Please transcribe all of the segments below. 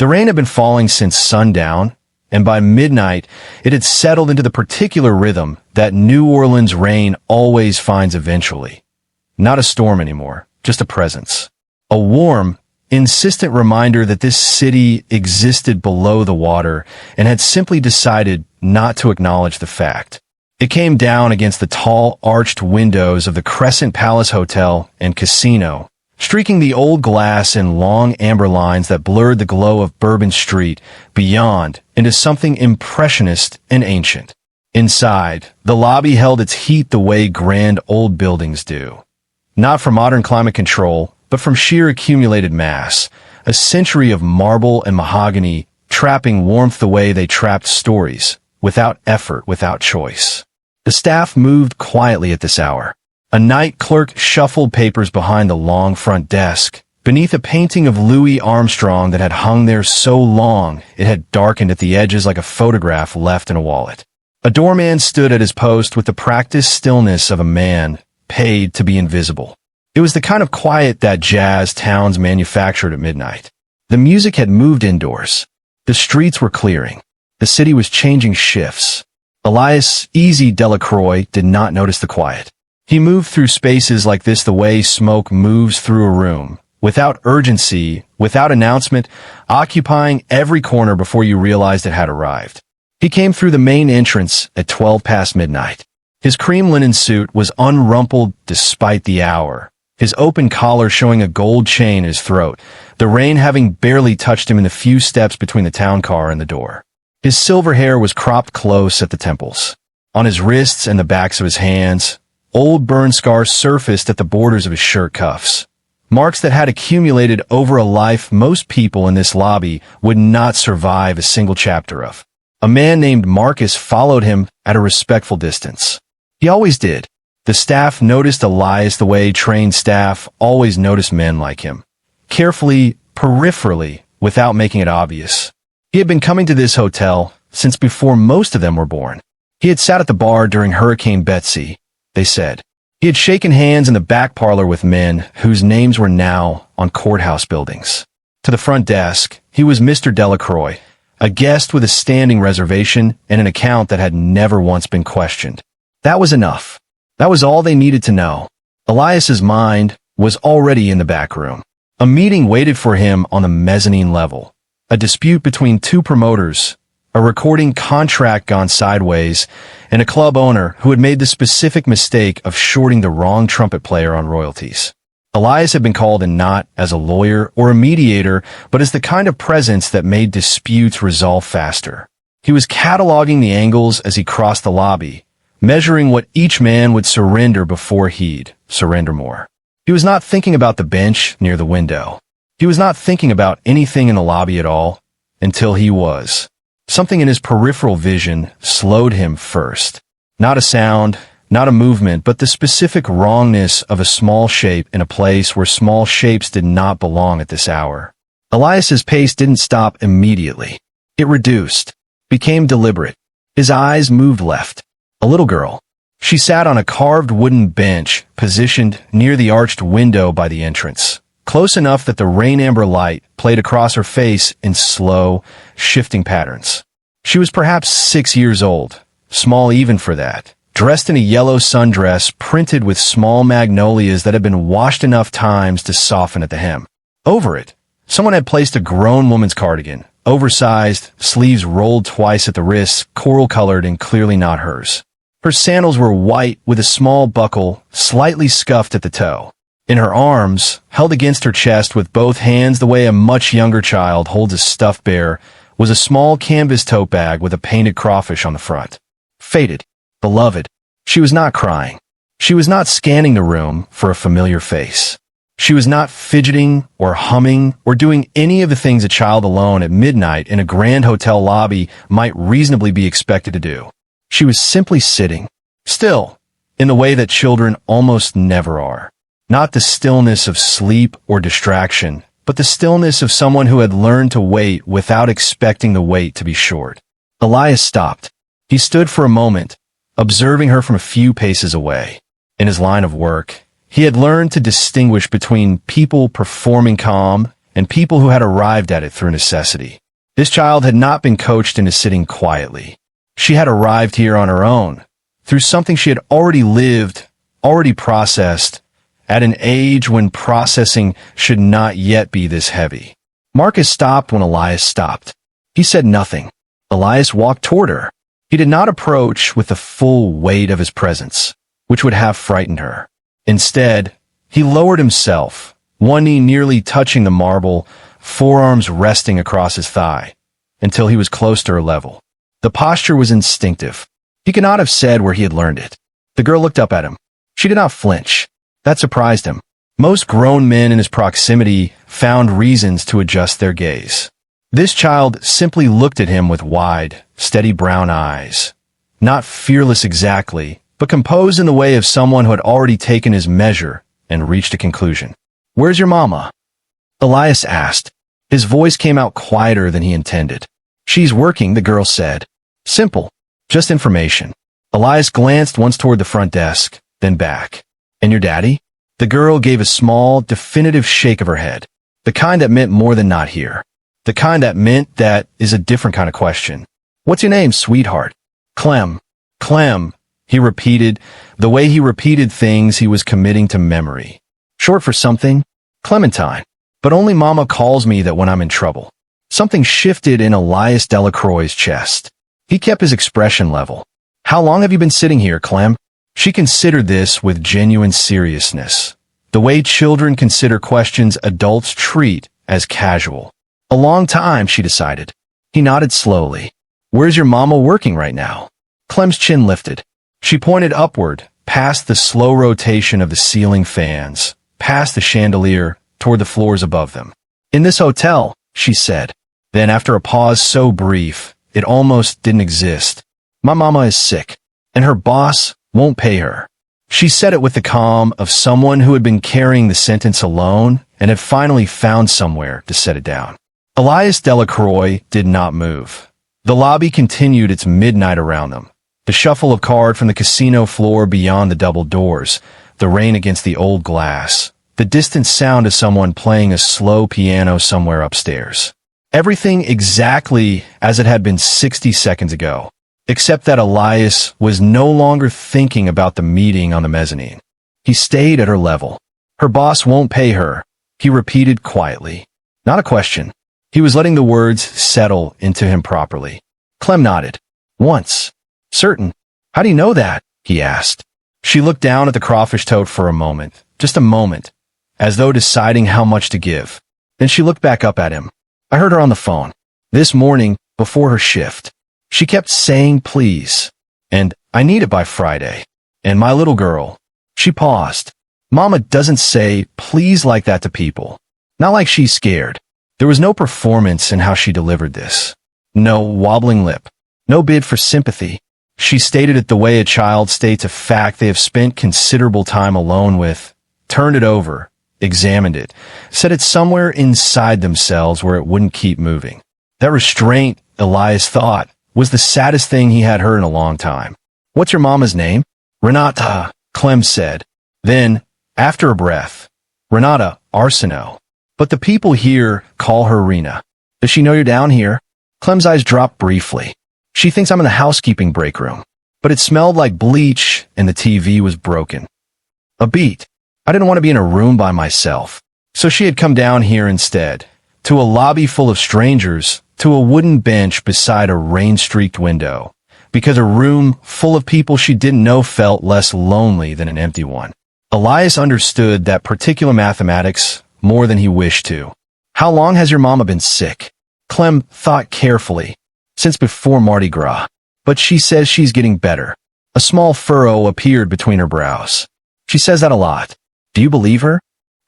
The rain had been falling since sundown, and by midnight, it had settled into the particular rhythm that New Orleans rain always finds eventually. Not a storm anymore, just a presence. A warm, insistent reminder that this city existed below the water and had simply decided not to acknowledge the fact. It came down against the tall, arched windows of the Crescent Palace Hotel and Casino, streaking the old glass in long amber lines that blurred the glow of Bourbon Street beyond into something impressionist and ancient. Inside, the lobby held its heat the way grand old buildings do. Not from modern climate control, but from sheer accumulated mass, a century of marble and mahogany trapping warmth the way they trapped stories, without effort, without choice. The staff moved quietly at this hour. A night clerk shuffled papers behind the long front desk, beneath a painting of Louis Armstrong that had hung there so long it had darkened at the edges like a photograph left in a wallet. A doorman stood at his post with the practiced stillness of a man paid to be invisible. It was the kind of quiet that jazz towns manufactured at midnight. The music had moved indoors. The streets were clearing. The city was changing shifts. Elias Easy Delacroix did not notice the quiet. He moved through spaces like this the way smoke moves through a room, without urgency, without announcement, occupying every corner before you realized it had arrived. He came through the main entrance at 12 past midnight. His cream linen suit was unrumpled despite the hour, his open collar showing a gold chain in his throat, the rain having barely touched him in the few steps between the town car and the door. His silver hair was cropped close at the temples. On his wrists and the backs of his hands, old burn scars surfaced at the borders of his shirt cuffs. Marks that had accumulated over a life most people in this lobby would not survive a single chapter of. A man named Marcus followed him at a respectful distance. He always did. The staff noticed Elias the way trained staff always notice men like him. Carefully, peripherally, without making it obvious. He had been coming to this hotel since before most of them were born. He had sat at the bar during Hurricane Betsy, they said. He had shaken hands in the back parlor with men whose names were now on courthouse buildings. To the front desk, he was Mr. Delacroix, a guest with a standing reservation and an account that had never once been questioned. That was enough. That was all they needed to know. Elias's mind was already in the back room. A meeting waited for him on the mezzanine level. A dispute between two promoters, a recording contract gone sideways, and a club owner who had made the specific mistake of shorting the wrong trumpet player on royalties. Elias had been called in not as a lawyer or a mediator, but as the kind of presence that made disputes resolve faster. He was cataloging the angles as he crossed the lobby, measuring what each man would surrender before he'd surrender more. He was not thinking about the bench near the window. He was not thinking about anything in the lobby at all, until he was. Something in his peripheral vision slowed him first. Not a sound, not a movement, but the specific wrongness of a small shape in a place where small shapes did not belong at this hour. Elias's pace didn't stop immediately. It reduced, became deliberate. His eyes moved left. A little girl. She sat on a carved wooden bench positioned near the arched window by the entrance, close enough that the rain-amber light played across her face in slow, shifting patterns. She was perhaps 6 years old, small even for that, dressed in a yellow sundress printed with small magnolias that had been washed enough times to soften at the hem. Over it, someone had placed a grown woman's cardigan, oversized, sleeves rolled twice at the wrists, coral-colored and clearly not hers. Her sandals were white with a small buckle, slightly scuffed at the toe. In her arms, held against her chest with both hands the way a much younger child holds a stuffed bear, was a small canvas tote bag with a painted crawfish on the front. Faded. Beloved. She was not crying. She was not scanning the room for a familiar face. She was not fidgeting or humming or doing any of the things a child alone at midnight in a grand hotel lobby might reasonably be expected to do. She was simply sitting, still, in the way that children almost never are. Not the stillness of sleep or distraction, but the stillness of someone who had learned to wait without expecting the wait to be short. Elias stopped. He stood for a moment, observing her from a few paces away. In his line of work, he had learned to distinguish between people performing calm and people who had arrived at it through necessity. This child had not been coached into sitting quietly. She had arrived here on her own, through something she had already lived, already processed, at an age when processing should not yet be this heavy. Marcus stopped when Elias stopped. He said nothing. Elias walked toward her. He did not approach with the full weight of his presence, which would have frightened her. Instead, he lowered himself, one knee nearly touching the marble, forearms resting across his thigh, until he was close to her level. The posture was instinctive. He could not have said where he had learned it. The girl looked up at him. She did not flinch. That surprised him. Most grown men in his proximity found reasons to adjust their gaze. This child simply looked at him with wide, steady brown eyes. Not fearless exactly, but composed in the way of someone who had already taken his measure and reached a conclusion. "Where's your mama?" Elias asked. His voice came out quieter than he intended. "She's working," the girl said. Simple. Just information. Elias glanced once toward the front desk, then back. "And your daddy?" The girl gave a small, definitive shake of her head. The kind that meant more than not here. The kind that meant that is a different kind of question. "What's your name, sweetheart?" "Clem." "Clem," he repeated, the way he repeated things he was committing to memory. "Short for something?" "Clementine. But only Mama calls me that when I'm in trouble." Something shifted in Elias Delacroix's chest. He kept his expression level. "How long have you been sitting here, Clem?" She considered this with genuine seriousness, the way children consider questions adults treat as casual. "A long time," she decided. He nodded slowly. "Where's your mama working right now?" Clem's chin lifted. She pointed upward, past the slow rotation of the ceiling fans, past the chandelier, toward the floors above them. "In this hotel," she said. Then, after a pause so brief, it almost didn't exist, "My mama is sick, and her boss won't pay her." She said it with the calm of someone who had been carrying the sentence alone and had finally found somewhere to set it down. Elias Delacroix did not move. The lobby continued its midnight around them. The shuffle of cards from the casino floor beyond the double doors, the rain against the old glass, the distant sound of someone playing a slow piano somewhere upstairs. Everything exactly as it had been 60 seconds ago, except that Elias was no longer thinking about the meeting on the mezzanine. He stayed at her level. "Her boss won't pay her," he repeated quietly. Not a question. He was letting the words settle into him properly. Clem nodded. "Once." "Certain. How do you know that?" he asked. She looked down at the crawfish tote for a moment, just a moment, as though deciding how much to give. Then she looked back up at him. "I heard her on the phone. This morning, before her shift. She kept saying please, and I need it by Friday. And my little girl." She paused. "Mama doesn't say please like that to people. Not like she's scared." There was no performance in how she delivered this. No wobbling lip. No bid for sympathy. She stated it the way a child states a fact they have spent considerable time alone with, turned it over, examined it, set it somewhere inside themselves where it wouldn't keep moving. That restraint, Elias thought, was the saddest thing he had heard in a long time. "What's your mama's name?" "Renata," Clem said. Then, after a breath, "Renata Arsenault. But the people here call her Rena. Does she know you're down here?" Clem's eyes dropped briefly. "She thinks I'm in the housekeeping break room." But it smelled like bleach and the TV was broken. A beat. I didn't want to be in a room by myself. So she had come down here instead, to a lobby full of strangers, to a wooden bench beside a rain-streaked window, because a room full of people she didn't know felt less lonely than an empty one. Elias understood that particular mathematics more than he wished to. "How long has your mama been sick?" Clem thought carefully. "Since before Mardi Gras. But she says she's getting better." A small furrow appeared between her brows. "She says that a lot. Do you believe her?"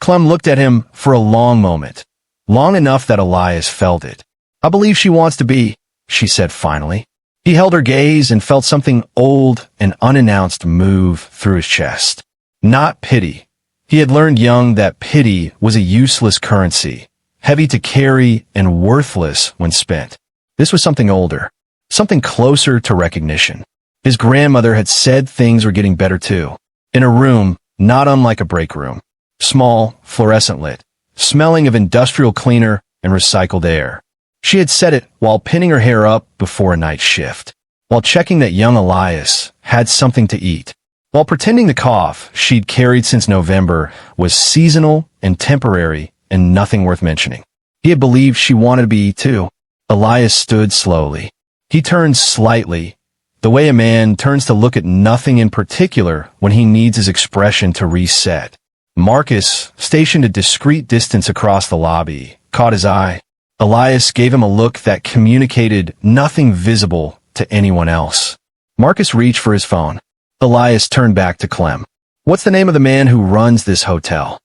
Clem looked at him for a long moment. Long enough that Elias felt it. "I believe she wants to be," she said finally. He held her gaze and felt something old and unannounced move through his chest. Not pity. He had learned young that pity was a useless currency, heavy to carry and worthless when spent. This was something older, something closer to recognition. His grandmother had said things were getting better too. In a room, not unlike a break room. Small, fluorescent lit, smelling of industrial cleaner and recycled air. She had said it while pinning her hair up before a night shift, while checking that young Elias had something to eat, while pretending the cough she'd carried since November was seasonal and temporary and nothing worth mentioning. He had believed she wanted to be too. Elias stood slowly. He turned slightly, the way a man turns to look at nothing in particular when he needs his expression to reset. Marcus, stationed a discreet distance across the lobby, caught his eye. Elias gave him a look that communicated nothing visible to anyone else. Marcus reached for his phone. Elias turned back to Clem. "What's the name of the man who runs this hotel?"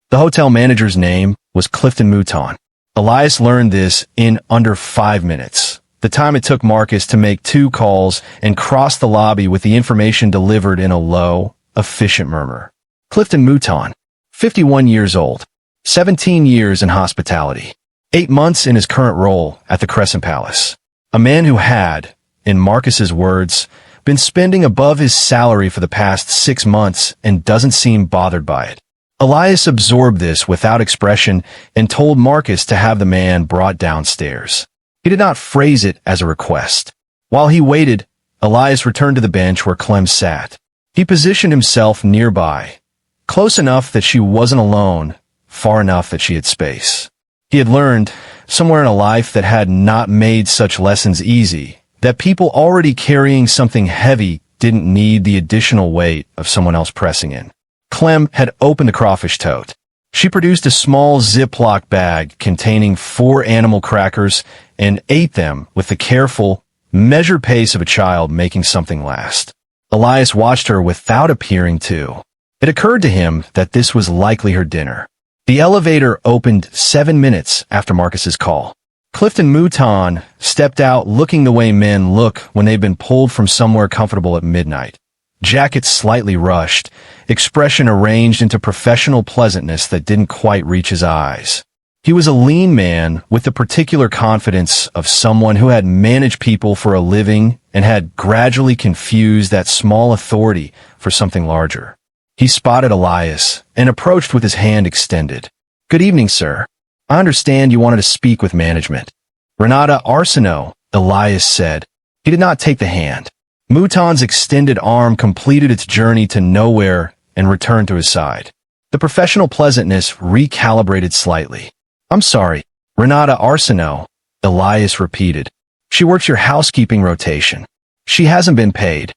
The hotel manager's name was Clifton Mouton. Elias learned this in under 5 minutes, the time it took Marcus to make 2 calls and cross the lobby with the information delivered in a low, efficient murmur. Clifton Mouton, 51 years old, 17 years in hospitality, 8 months in his current role at the Crescent Palace. A man who had, in Marcus's words, been spending above his salary for the past 6 months and doesn't seem bothered by it. Elias absorbed this without expression and told Marcus to have the man brought downstairs. He did not phrase it as a request. While he waited, Elias returned to the bench where Clem sat. He positioned himself nearby, close enough that she wasn't alone, far enough that she had space. He had learned, somewhere in a life that had not made such lessons easy, that people already carrying something heavy didn't need the additional weight of someone else pressing in. Clem had opened the crawfish tote. She produced a small Ziploc bag containing 4 animal crackers and ate them with the careful, measured pace of a child making something last. Elias watched her without appearing to. It occurred to him that this was likely her dinner. The elevator opened 7 minutes after Marcus's call. Clifton Mouton stepped out looking the way men look when they've been pulled from somewhere comfortable at midnight. Jacket slightly rushed, expression arranged into professional pleasantness that didn't quite reach his eyes. He was a lean man with the particular confidence of someone who had managed people for a living and had gradually confused that small authority for something larger. He spotted Elias and approached with his hand extended. "Good evening, sir. I understand you wanted to speak with management." "Renata Arsenault," Elias said. He did not take the hand. Mouton's extended arm completed its journey to nowhere and returned to his side. The professional pleasantness recalibrated slightly. "I'm sorry, Renata Arsenault," Elias repeated. "She works your housekeeping rotation. She hasn't been paid."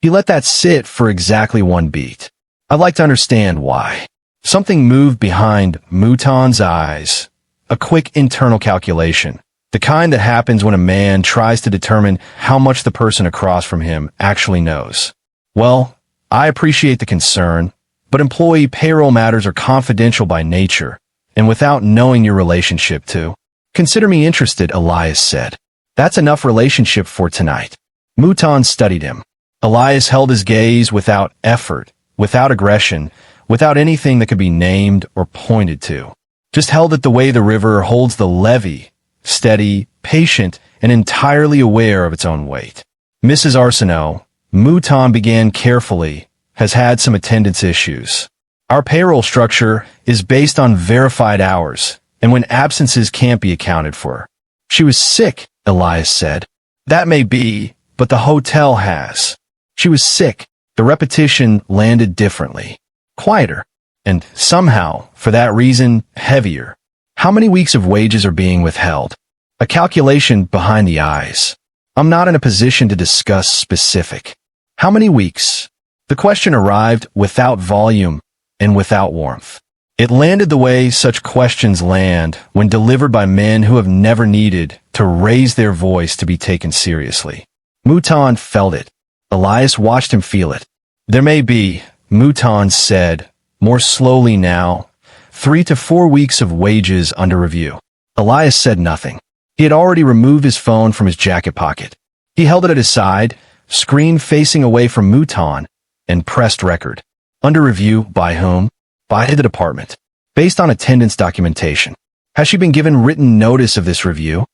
He let that sit for exactly 1 beat. "I'd like to understand why." Something moved behind Mouton's eyes. A quick internal calculation. The kind that happens when a man tries to determine how much the person across from him actually knows. "Well, I appreciate the concern, but employee payroll matters are confidential by nature, and without knowing your relationship to." "Consider me interested," Elias said. "That's enough relationship for tonight." Mouton studied him. Elias held his gaze without effort, without aggression, without anything that could be named or pointed to. Just held it the way the river holds the levee, steady, patient, and entirely aware of its own weight. "Mrs. Arsenault," Mouton began carefully, "has had some attendance issues. Our payroll structure is based on verified hours, and when absences can't be accounted for." "She was sick," Elias said. "That may be, but the hotel has." "She was sick." The repetition landed differently. Quieter. And somehow, for that reason, heavier. "How many weeks of wages are being withheld?" A calculation behind the eyes. "I'm not in a position to discuss specific." "How many weeks?" The question arrived without volume and without warmth. It landed the way such questions land when delivered by men who have never needed to raise their voice to be taken seriously. Mouton felt it. Elias watched him feel it. "There may be," Mouton said, more slowly now, 3 to 4 weeks of wages under review. Elias said nothing. He had already removed his phone from his jacket pocket. He held it at his side, screen facing away from Mouton, and pressed record. "Under review by whom?" "By the department. Based on attendance documentation." "Has she been given written notice of this review?"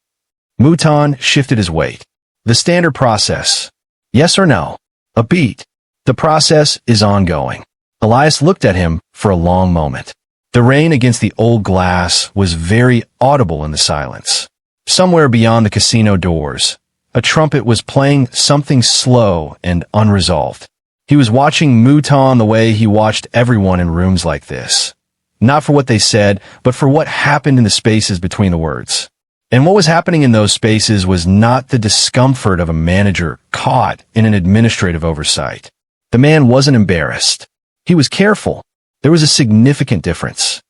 Mouton shifted his weight. "The standard process. Yes or no?" A beat. "The process is ongoing." Elias looked at him for a long moment. The rain against the old glass was very audible in the silence. Somewhere beyond the casino doors, a trumpet was playing something slow and unresolved. He was watching Mouton the way he watched everyone in rooms like this. Not for what they said, but for what happened in the spaces between the words. And what was happening in those spaces was not the discomfort of a manager caught in an administrative oversight. The man wasn't embarrassed. He was careful. There was a significant difference.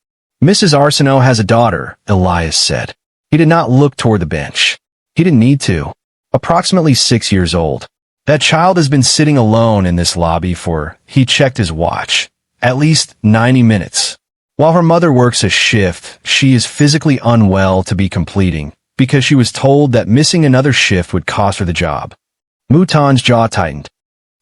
Mrs. Arsenault has a daughter, Elias said. He did not look toward the bench. He didn't need to. Approximately 6 years old. That child has been sitting alone in this lobby for, he checked his watch, at least 90 minutes. While her mother works a shift, she is physically unwell to be completing because she was told that missing another shift would cost her the job. Mouton's jaw tightened.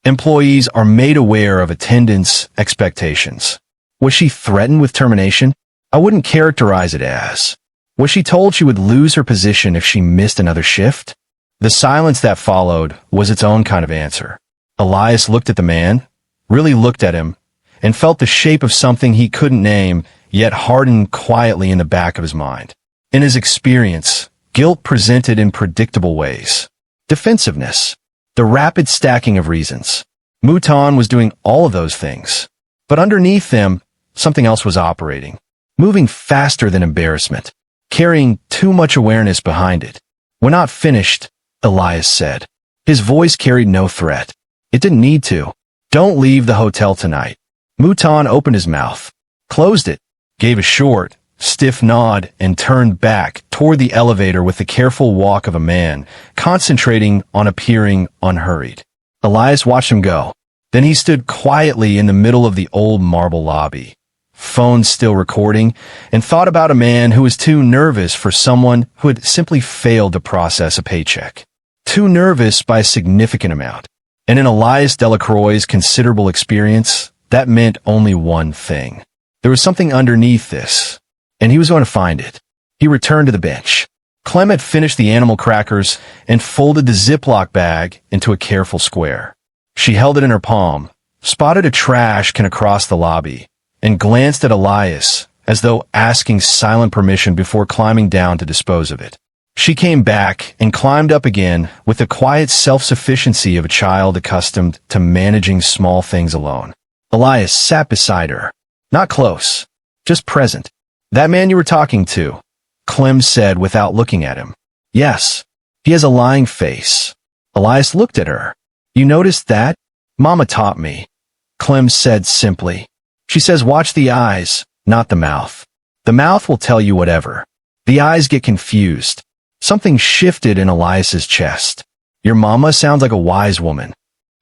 Employees are made aware of attendance expectations. Was she threatened with termination? I wouldn't characterize it as. Was she told she would lose her position if she missed another shift? The silence that followed was its own kind of answer. Elias looked at the man, really looked at him, and felt the shape of something he couldn't name, yet hardened quietly in the back of his mind. In his experience, guilt presented in predictable ways. Defensiveness. The rapid stacking of reasons. Mouton was doing all of those things. But underneath them, something else was operating. Moving faster than embarrassment. Carrying too much awareness behind it. We're not finished, Elias said. His voice carried no threat. It didn't need to. Don't leave the hotel tonight. Mouton opened his mouth, closed it, gave a short, stiff nod, and turned back toward the elevator with the careful walk of a man, concentrating on appearing unhurried. Elias watched him go. Then he stood quietly in the middle of the old marble lobby, phone still recording, and thought about a man who was too nervous for someone who had simply failed to process a paycheck. Too nervous by a significant amount. And in Elias Delacroix's considerable experience, that meant only one thing. There was something underneath this, and he was going to find it. He returned to the bench. Clem had finished the animal crackers and folded the Ziploc bag into a careful square. She held it in her palm, spotted a trash can across the lobby, and glanced at Elias as though asking silent permission before climbing down to dispose of it. She came back and climbed up again with the quiet self-sufficiency of a child accustomed to managing small things alone. Elias sat beside her. Not close, just present. That man you were talking to, Clem said without looking at him. Yes, he has a lying face. Elias looked at her. You noticed that? Mama taught me. Clem said simply. She says watch the eyes, not the mouth. The mouth will tell you whatever. The eyes get confused. Something shifted in Elias's chest. Your mama sounds like a wise woman.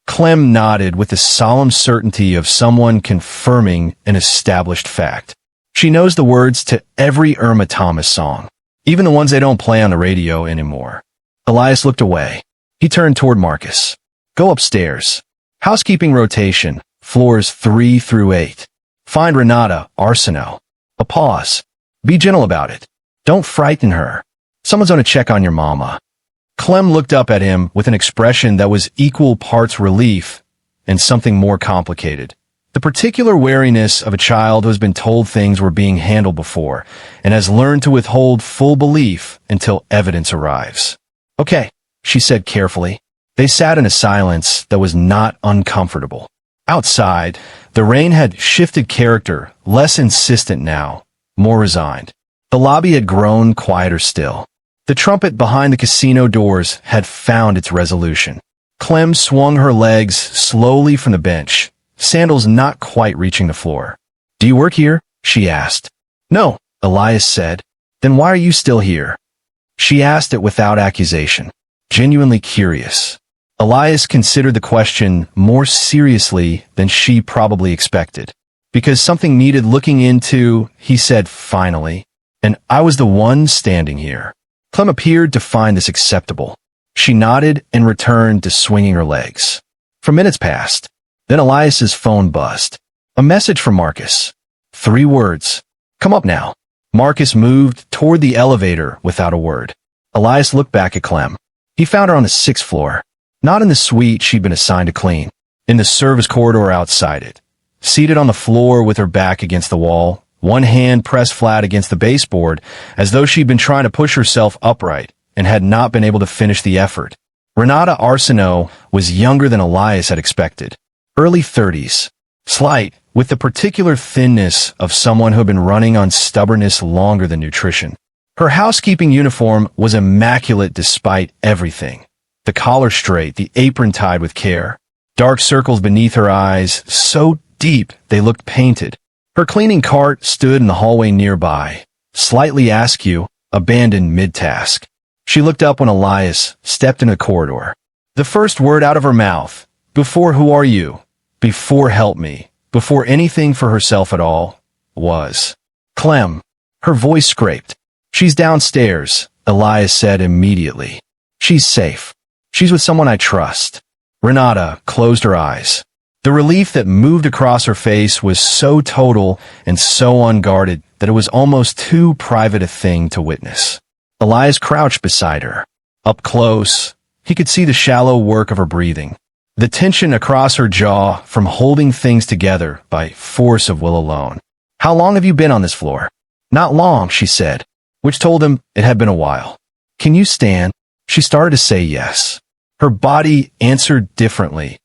Clem nodded with the solemn certainty of someone confirming an established fact. She knows the words to every Irma Thomas song, even the ones they don't play on the radio anymore. Elias looked away. He turned toward Marcus. Go upstairs. Housekeeping rotation, floors 3 through 8. Find Renata Arsenault. A pause. Be gentle about it. Don't frighten her. Someone's going to check on your mama. Clem looked up at him with an expression that was equal parts relief and something more complicated. The particular wariness of a child who has been told things were being handled before and has learned to withhold full belief until evidence arrives. Okay, she said carefully. They sat in a silence that was not uncomfortable. Outside, the rain had shifted character, less insistent now, more resigned. The lobby had grown quieter still. The trumpet behind the casino doors had found its resolution. Clem swung her legs slowly from the bench, sandals not quite reaching the floor. Do you work here? She asked. No, Elias said. Then why are you still here? She asked it without accusation, genuinely curious. Elias considered the question more seriously than she probably expected. Because something needed looking into, he said finally, and I was the one standing here. Clem appeared to find this acceptable. She nodded and returned to swinging her legs. For minutes passed. Then Elias's phone buzzed. A message from Marcus. 3 words. Come up now. Marcus moved toward the elevator without a word. Elias looked back at Clem. He found her on the 6th floor. Not in the suite she'd been assigned to clean. In the service corridor outside it. Seated on the floor with her back against the wall, one hand pressed flat against the baseboard, as though she'd been trying to push herself upright and had not been able to finish the effort. Renata Arsenault was younger than Elias had expected. Early 30s. Slight, with the particular thinness of someone who had been running on stubbornness longer than nutrition. Her housekeeping uniform was immaculate despite everything. The collar straight, the apron tied with care. Dark circles beneath her eyes, so deep they looked painted. Her cleaning cart stood in the hallway nearby, slightly askew, abandoned mid-task. She looked up when Elias stepped into the corridor. The first word out of her mouth, before "who are you?" before "help me," before anything for herself at all, was "Clem." Her voice scraped. "She's downstairs," Elias said immediately. "She's safe. She's with someone I trust." Renata closed her eyes. The relief that moved across her face was so total and so unguarded that it was almost too private a thing to witness. Elias crouched beside her. Up close, he could see the shallow work of her breathing, the tension across her jaw from holding things together by force of will alone. "How long have you been on this floor?" "Not long," she said, which told him it had been a while. "Can you stand?" She started to say yes. Her body answered differently.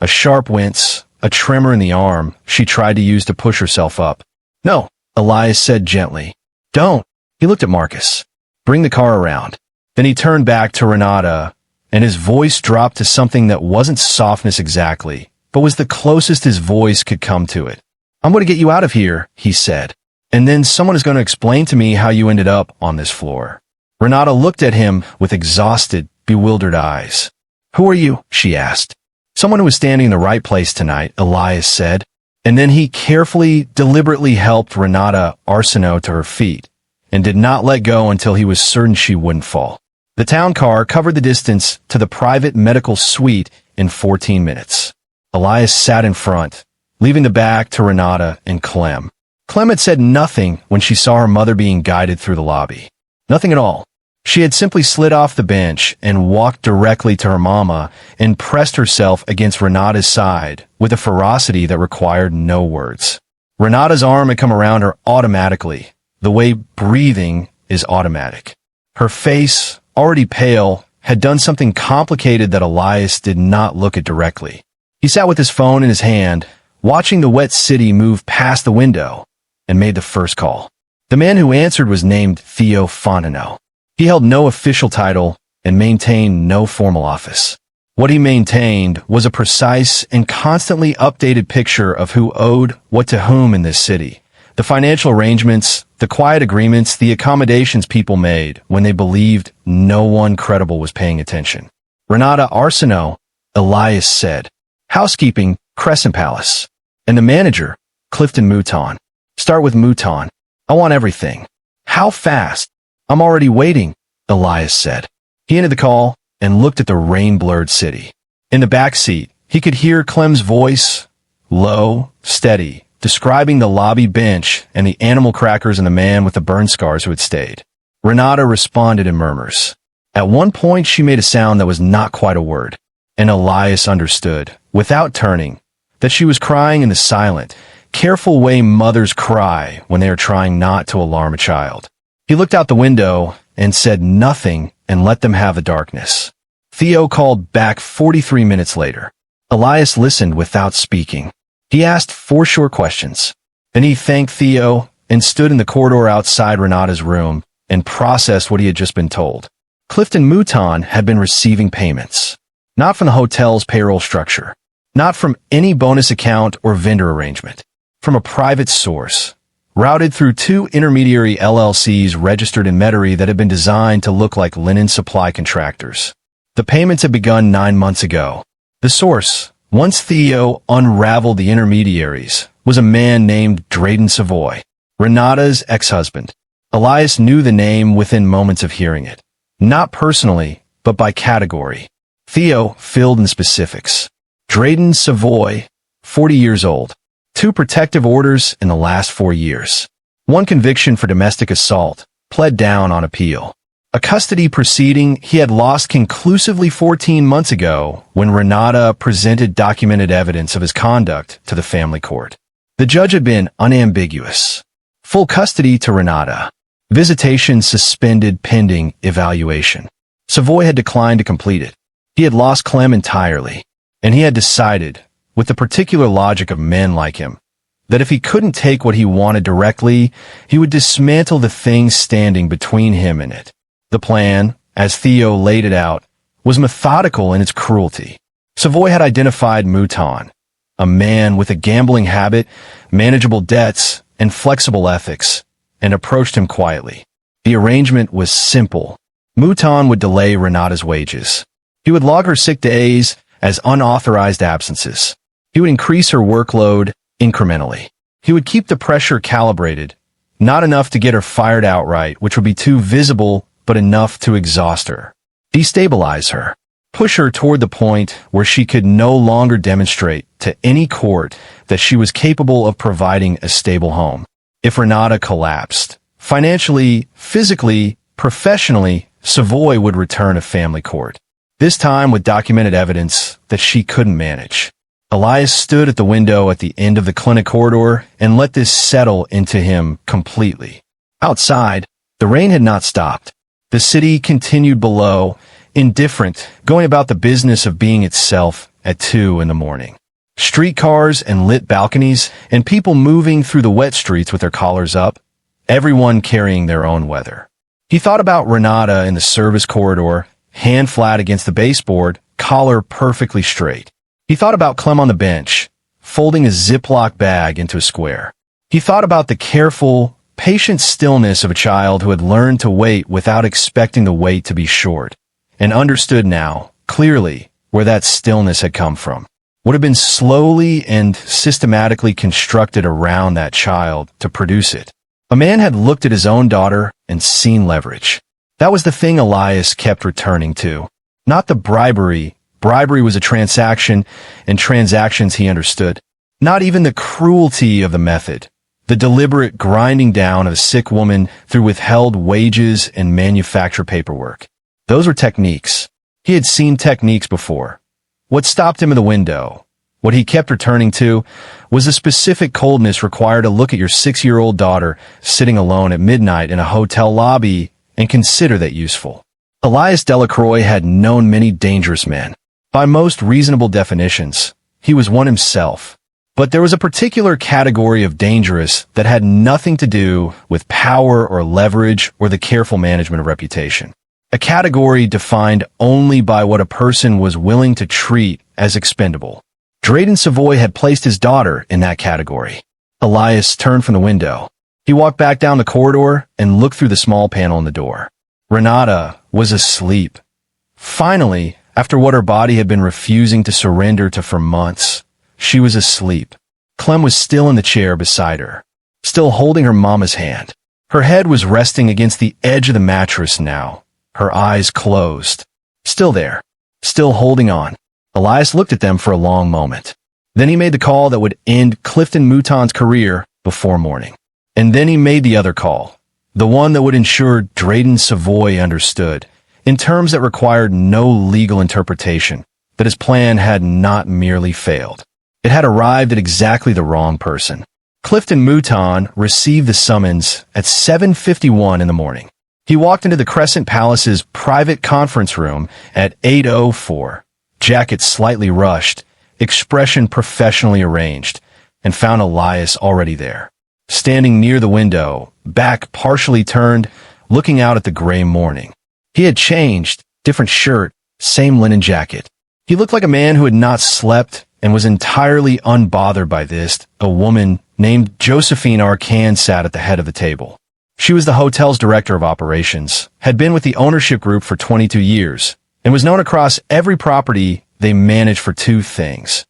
A sharp wince, a tremor in the arm she tried to use to push herself up. "No," Elias said gently. "Don't." He looked at Marcus. "Bring the car around." Then he turned back to Renata, and his voice dropped to something that wasn't softness exactly, but was the closest his voice could come to it. "I'm going to get you out of here," he said. "And then someone is going to explain to me how you ended up on this floor." Renata looked at him with exhausted, bewildered eyes. "Who are you?" she asked. "Someone who was standing in the right place tonight," Elias said. And then he carefully, deliberately helped Renata Arsenault to her feet, and did not let go until he was certain she wouldn't fall. The town car covered the distance to the private medical suite in 14 minutes. Elias sat in front, leaving the back to Renata and Clem. Clem had said nothing when she saw her mother being guided through the lobby. Nothing at all. She had simply slid off the bench and walked directly to her mama and pressed herself against Renata's side with a ferocity that required no words. Renata's arm had come around her automatically, the way breathing is automatic. Her face, already pale, had done something complicated that Elias did not look at directly. He sat with his phone in his hand, watching the wet city move past the window, and made the first call. The man who answered was named Theo Fontenot. He held no official title and maintained no formal office. What he maintained was a precise and constantly updated picture of who owed what to whom in this city, the financial arrangements, the quiet agreements, the accommodations people made when they believed no one credible was paying attention. "Renata Arsenault," Elias said. "Housekeeping, Crescent Palace." "And the manager, Clifton Mouton." "Start with Mouton. I want everything." "How fast?" "I'm already waiting," Elias said. He ended the call and looked at the rain-blurred city. In the back seat, he could hear Clem's voice, low, steady, describing the lobby bench and the animal crackers and the man with the burn scars who had stayed. Renata responded in murmurs. At one point, she made a sound that was not quite a word, and Elias understood, without turning, that she was crying in the silent, careful way mothers cry when they are trying not to alarm a child. He looked out the window and said nothing and let them have the darkness. Theo called back 43 minutes later. Elias listened without speaking. He asked 4 short questions. Then he thanked Theo and stood in the corridor outside Renata's room and processed what he had just been told. Clifton Mouton had been receiving payments. Not from the hotel's payroll structure. Not from any bonus account or vendor arrangement. From a private source, routed through 2 intermediary LLCs registered in Metairie that had been designed to look like linen supply contractors. The payments had begun 9 months ago. The source, once Theo unraveled the intermediaries, was a man named Drayden Savoy, Renata's ex-husband. Elias knew the name within moments of hearing it. Not personally, but by category. Theo filled in specifics. Drayden Savoy, 40 years old. 2 protective orders in the last 4 years. 1 conviction for domestic assault, pled down on appeal. A custody proceeding he had lost conclusively 14 months ago when Renata presented documented evidence of his conduct to the family court. The judge had been unambiguous. Full custody to Renata. Visitation suspended pending evaluation. Savoy had declined to complete it. He had lost Clem entirely, and he had decided, with the particular logic of men like him, that if he couldn't take what he wanted directly, he would dismantle the thing standing between him and it. The plan, as Theo laid it out, was methodical in its cruelty. Savoy had identified Mouton, a man with a gambling habit, manageable debts, and flexible ethics, and approached him quietly. The arrangement was simple. Mouton would delay Renata's wages. He would log her sick days as unauthorized absences. He would increase her workload incrementally. He would keep the pressure calibrated, not enough to get her fired outright, which would be too visible, but enough to exhaust her, destabilize her, push her toward the point where she could no longer demonstrate to any court that she was capable of providing a stable home. If Renata collapsed, financially, physically, professionally, Savoy would return to family court, this time with documented evidence that she couldn't manage. Elias stood at the window at the end of the clinic corridor and let this settle into him completely. Outside, the rain had not stopped. The city continued below, indifferent, going about the business of being itself at 2 a.m. Streetcars and lit balconies, and people moving through the wet streets with their collars up, everyone carrying their own weather. He thought about Renata in the service corridor, hand flat against the baseboard, collar perfectly straight. He thought about Clem on the bench, folding a Ziploc bag into a square. He thought about the careful, patient stillness of a child who had learned to wait without expecting the wait to be short, and understood now, clearly, where that stillness had come from. Would have been slowly and systematically constructed around that child to produce it. A man had looked at his own daughter and seen leverage. That was the thing Elias kept returning to. Not the bribery. Bribery was a transaction, and transactions he understood. Not even the cruelty of the method. The deliberate grinding down of a sick woman through withheld wages and manufacture paperwork. Those were techniques. He had seen techniques before. What stopped him in the window, what he kept returning to, was the specific coldness required to look at your 6-year-old daughter sitting alone at midnight in a hotel lobby and consider that useful. Elias Delacroix had known many dangerous men. By most reasonable definitions, he was one himself. But there was a particular category of dangerous that had nothing to do with power or leverage or the careful management of reputation. A category defined only by what a person was willing to treat as expendable. Drayden Savoy had placed his daughter in that category. Elias turned from the window. He walked back down the corridor and looked through the small panel in the door. Renata was asleep. Finally, after what her body had been refusing to surrender to for months, she was asleep. Clem was still in the chair beside her, still holding her mama's hand. Her head was resting against the edge of the mattress now, her eyes closed. Still there, still holding on. Elias looked at them for a long moment. Then he made the call that would end Clifton Mouton's career before morning. And then he made the other call, the one that would ensure Drayden Savoy understood, in terms that required no legal interpretation, that his plan had not merely failed. It had arrived at exactly the wrong person. Clifton Mouton received the summons at 7:51 in the morning. He walked into the Crescent Palace's private conference room at 8:04, jacket slightly rushed, expression professionally arranged, and found Elias already there, standing near the window, back partially turned, looking out at the gray morning. He had changed, different shirt, same linen jacket. He looked like a man who had not slept and was entirely unbothered by this. A woman named Josephine Arcand sat at the head of the table. She was the hotel's director of operations, had been with the ownership group for 22 years, and was known across every property they managed for two things: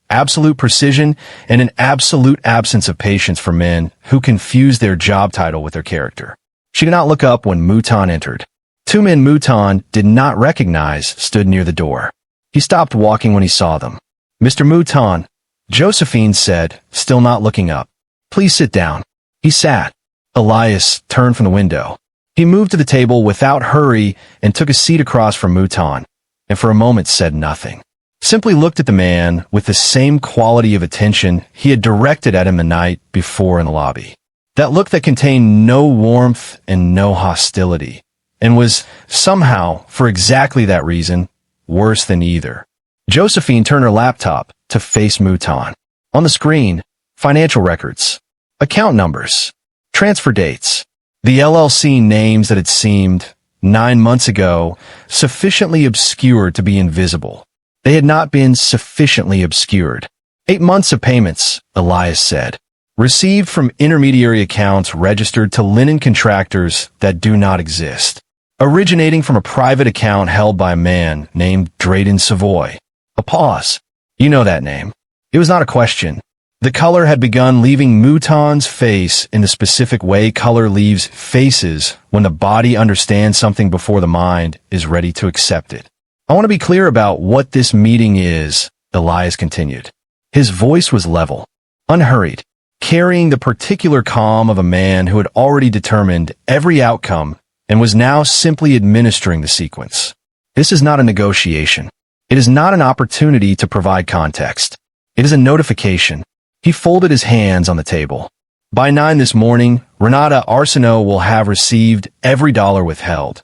absolute precision and an absolute absence of patience for men who confused their job title with their character. She did not look up when Mouton entered. Two men Mouton did not recognize stood near the door. He stopped walking when he saw them. "Mr. Mouton," Josephine said, still not looking up. "Please sit down." He sat. Elias turned from the window. He moved to the table without hurry and took a seat across from Mouton, and for a moment said nothing. Simply looked at the man with the same quality of attention he had directed at him the night before in the lobby. That look that contained no warmth and no hostility, and was somehow, for exactly that reason, worse than either. Josephine turned her laptop to face Mouton. On the screen, financial records, account numbers, transfer dates, the LLC names that had seemed, 9 months ago, sufficiently obscured to be invisible. They had not been sufficiently obscured. 8 months of payments, Elias said, received from intermediary accounts registered to linen contractors that do not exist, originating from a private account held by a man named Drayden Savoy. A pause. You know that name. It was not a question. The color had begun leaving Mouton's face in the specific way color leaves faces when the body understands something before the mind is ready to accept it. I want to be clear about what this meeting is, Elias continued. His voice was level, unhurried, carrying the particular calm of a man who had already determined every outcome and was now simply administering the sequence. This is not a negotiation. It is not an opportunity to provide context. It is a notification. He folded his hands on the table. By 9 this morning, Renata Arsenault will have received every dollar withheld,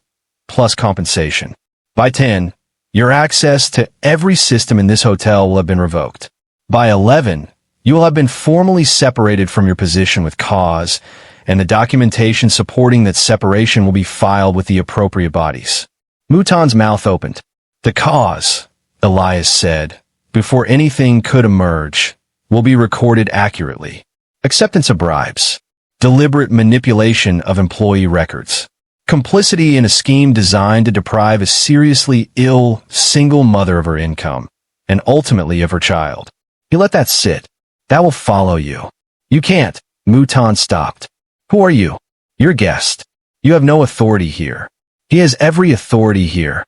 plus compensation. By 10, your access to every system in this hotel will have been revoked. By 11, you will have been formally separated from your position with cause, and the documentation supporting that separation will be filed with the appropriate bodies. Mouton's mouth opened. The cause, Elias said, before anything could emerge, will be recorded accurately. Acceptance of bribes, deliberate manipulation of employee records, complicity in a scheme designed to deprive a seriously ill single mother of her income, and ultimately of her child. You let that sit. That will follow you. You can't. Mouton stopped. Who are you? Your guest. You have no authority here. He has every authority here,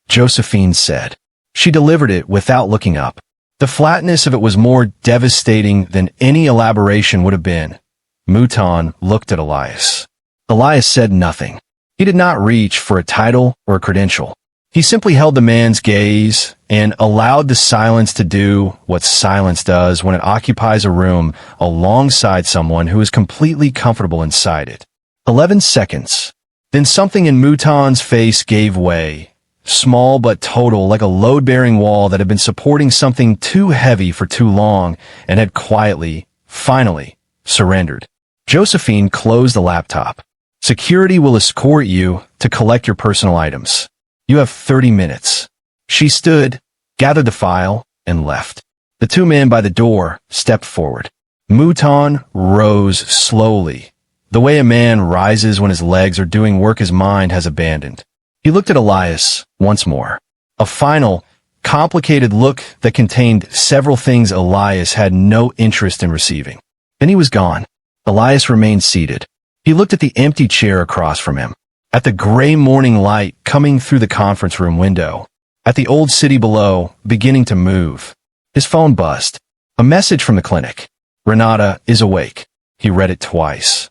Josephine said. She delivered it without looking up. The flatness of it was more devastating than any elaboration would have been. Mouton looked at Elias. Elias said nothing. He did not reach for a title or a credential. He simply held the man's gaze and allowed the silence to do what silence does when it occupies a room alongside someone who is completely comfortable inside it. 11 seconds. Then something in Mouton's face gave way, small but total, like a load-bearing wall that had been supporting something too heavy for too long and had quietly, finally, surrendered. Josephine closed the laptop. Security will escort you to collect your personal items. You have 30 minutes. She stood, gathered the file, and left. The two men by the door stepped forward. Mouton rose slowly, the way a man rises when his legs are doing work his mind has abandoned. He looked at Elias once more. A final, complicated look that contained several things Elias had no interest in receiving. Then he was gone. Elias remained seated. He looked at the empty chair across from him, at the gray morning light coming through the conference room window, at the old city below beginning to move. His phone buzzed. A message from the clinic. Renata is awake. He read it twice.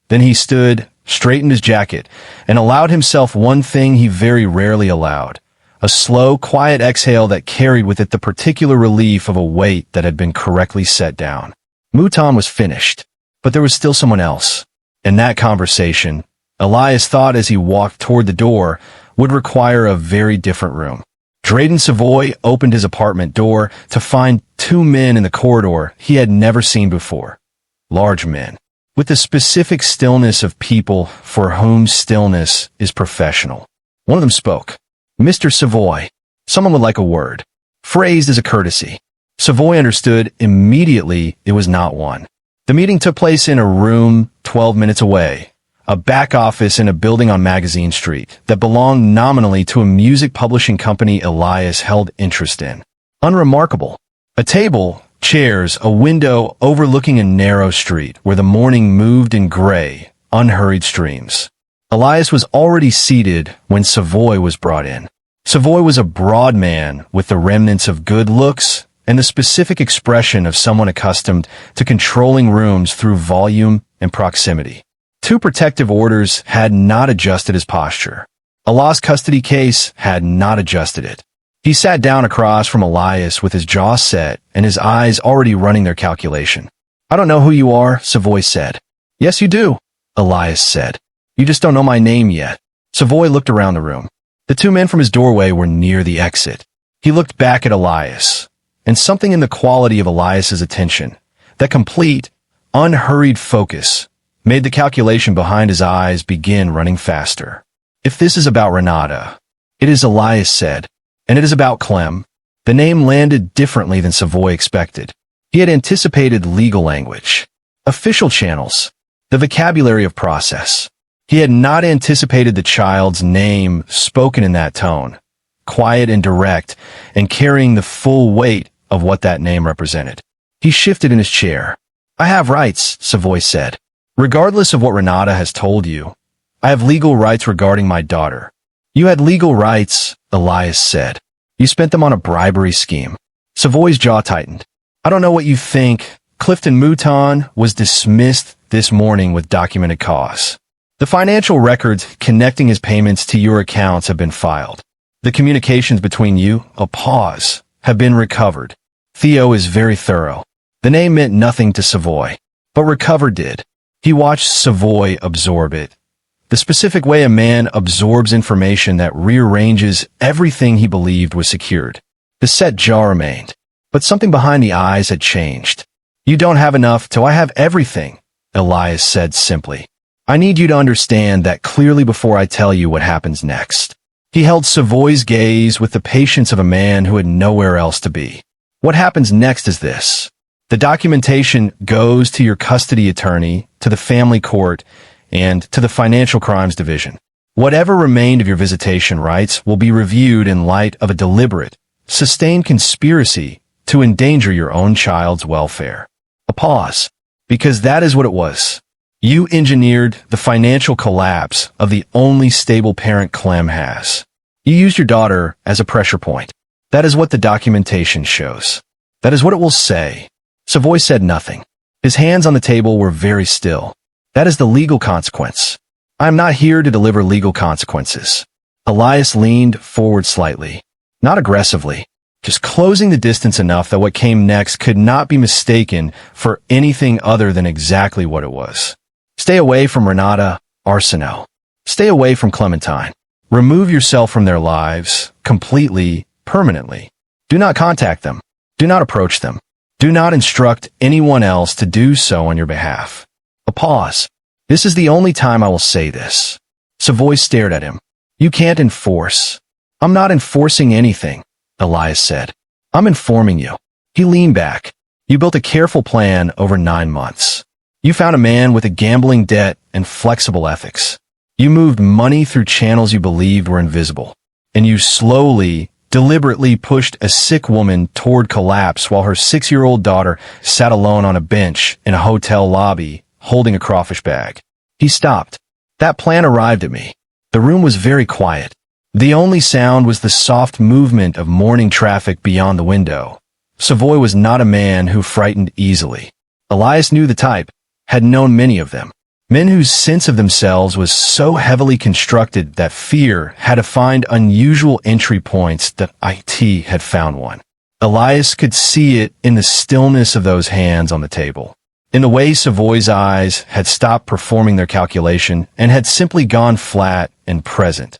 Then he stood, straightened his jacket, and allowed himself one thing he very rarely allowed, a slow, quiet exhale that carried with it the particular relief of a weight that had been correctly set down. Mouton was finished, but there was still someone else. And that conversation, Elias thought as he walked toward the door, would require a very different room. Drayden Savoy opened his apartment door to find two men in the corridor he had never seen before. Large men, with the specific stillness of people for whom stillness is professional. One of them spoke. Mr. Savoy. Someone would like a word. Phrased as a courtesy. Savoy understood immediately it was not one. The meeting took place in a room 12 minutes away, a back office in a building on Magazine Street that belonged nominally to a music publishing company Elias held interest in. Unremarkable. A table, chairs, a window overlooking a narrow street where the morning moved in gray, unhurried streams. Elias was already seated when Savoy was brought in. Savoy was a broad man with the remnants of good looks and the specific expression of someone accustomed to controlling rooms through volume and proximity. 2 protective orders had not adjusted his posture. A lost custody case had not adjusted it. He sat down across from Elias with his jaw set and his eyes already running their calculation. I don't know who you are, Savoy said. Yes, you do, Elias said. You just don't know my name yet. Savoy looked around the room. The two men from his doorway were near the exit. He looked back at Elias, and something in the quality of Elias's attention, that complete, unhurried focus, made the calculation behind his eyes begin running faster. If this is about Renata, it is, Elias said, and it is about Clem. The name landed differently than Savoy expected. He had anticipated legal language, official channels, the vocabulary of process. He had not anticipated the child's name spoken in that tone, quiet and direct, and carrying the full weight of what that name represented. He shifted in his chair. I have rights, Savoy said. Regardless of what Renata has told you, I have legal rights regarding my daughter. You had legal rights, Elias said. You spent them on a bribery scheme. Savoy's jaw tightened. I don't know what you think. Clifton Mouton was dismissed this morning with documented cause. The financial records connecting his payments to your accounts have been filed. The communications between you, a pause, have been recovered. Theo is very thorough. The name meant nothing to Savoy, but recover did. He watched Savoy absorb it. The specific way a man absorbs information that rearranges everything he believed was secured. The set jaw remained, but something behind the eyes had changed. You don't have enough till I have everything, Elias said simply. I need you to understand that clearly before I tell you what happens next. He held Savoy's gaze with the patience of a man who had nowhere else to be. What happens next is this. The documentation goes to your custody attorney, to the family court, and to the Financial Crimes Division. Whatever remained of your visitation rights will be reviewed in light of a deliberate, sustained conspiracy to endanger your own child's welfare. A pause, because that is what it was. You engineered the financial collapse of the only stable parent Clem has. You used your daughter as a pressure point. That is what the documentation shows. That is what it will say. Savoy said nothing. His hands on the table were very still. That is the legal consequence. I am not here to deliver legal consequences. Elias leaned forward slightly. Not aggressively, just closing the distance enough that what came next could not be mistaken for anything other than exactly what it was. Stay away from Renata, Arsenal. Stay away from Clementine. Remove yourself from their lives, completely, permanently. Do not contact them. Do not approach them. Do not instruct anyone else to do so on your behalf. A pause. This is the only time I will say this. Savoy stared at him. You can't enforce. I'm not enforcing anything, Elias said. I'm informing you. He leaned back. You built a careful plan over 9 months. You found a man with a gambling debt and flexible ethics. You moved money through channels you believed were invisible. And you slowly, deliberately pushed a sick woman toward collapse while her 6-year-old daughter sat alone on a bench in a hotel lobby, holding a crawfish bag. He stopped. That plan arrived at me. The room was very quiet. The only sound was the soft movement of morning traffic beyond the window. Savoy was not a man who frightened easily. Elias knew the type, had known many of them. Men whose sense of themselves was so heavily constructed that fear had to find unusual entry points that IT had found one. Elias could see it in the stillness of those hands on the table, in the way Savoy's eyes had stopped performing their calculation and had simply gone flat and present.